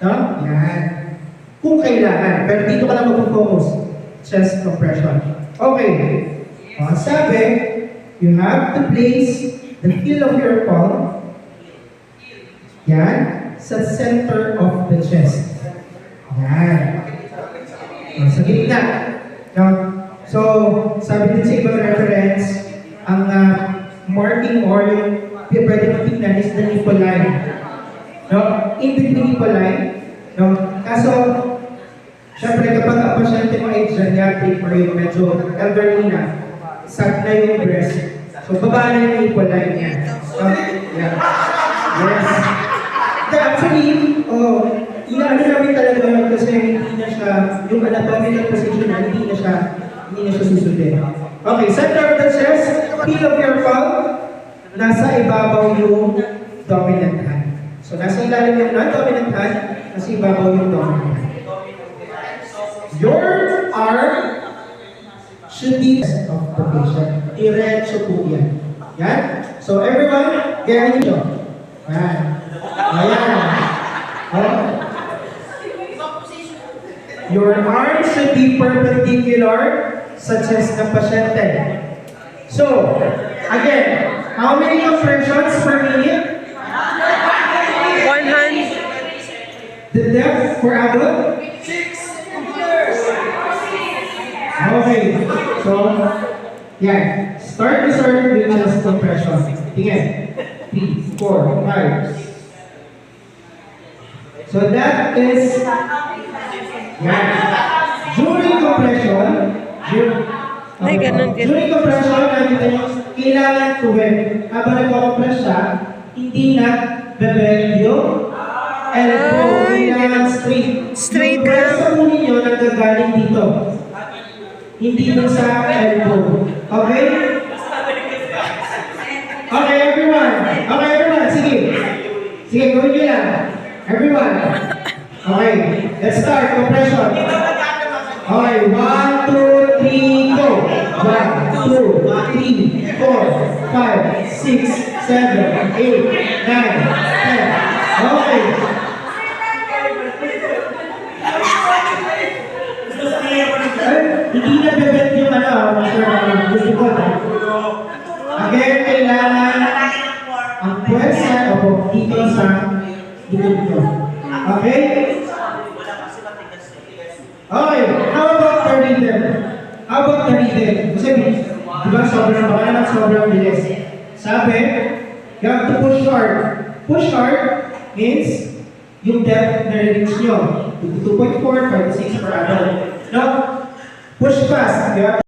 No? Yan. Kung kailangan. Pero dito ka lang mag-focus. Chest compression. Okay. O, sabi, you have to place the heel of your palm yan, sa center of the chest. Yan. O, sa gitna. No? So, sabi din sa ibang reference, ang marking or yung pwede mong tignan is the nipple line. No? In between nipple line. No? Kaso, syempre kapag ang pasyente mo ay geriatric or yung medyo elderly na, sag na yung breast. So, baba na yung nipple line niya. So, yeah. Yes. Actually, inaano namin talaga yun kasi hindi na siya, yung anatomical position na hindi na siya susundin. Okay, center of the chest, heel of your palm, nasa ibabaw yung dominant hand. So, nasa ilalim yung non-dominant hand, nasa ibabaw yung dominant hand. Your arm should be of the patient. Diretso po yan. Yan. So, everyone, gaya nyo. Yan. Ayan. Oh. Your arm should be perpendicular sa chest ng pasyente. So, again, how many compressions per minute? 100. The depth for adult? 6. Okay. So, yan. Start with chest compression. Tingin. 3, 4, 5. So that is, yan. During compression, Ay, ganun din. during compression, nakita nyo, kailangan tuwid. Habang nagko-compress siya, hindi na bebend yung elbow. Ay, Kailangan straight. Straight yung press sa muli nyo nanggagaling dito. Hindi dun sa elbow. Okay? Okay, everyone. Okay, everyone. Sige. Sige, gawin nyo lang. Everyone. Okay, let's start. Compression. Okay, 1, 2, 3, go. 1, 2, 3, 4, 5, 6, 7, 8, 9, 10. Okay. Hindi na bebet yung difficult. Again, kailangan ang pwersa o dito sa likod ko. Okay? Okay, how about the rhythm? How about the rhythm? Kasi, di ba sobrang baka naman sobrang bilis. Sabi, you have to push hard. Push hard means yung depth na reach nyo. 2.4, 5, 6 per adult. No? Push fast. You have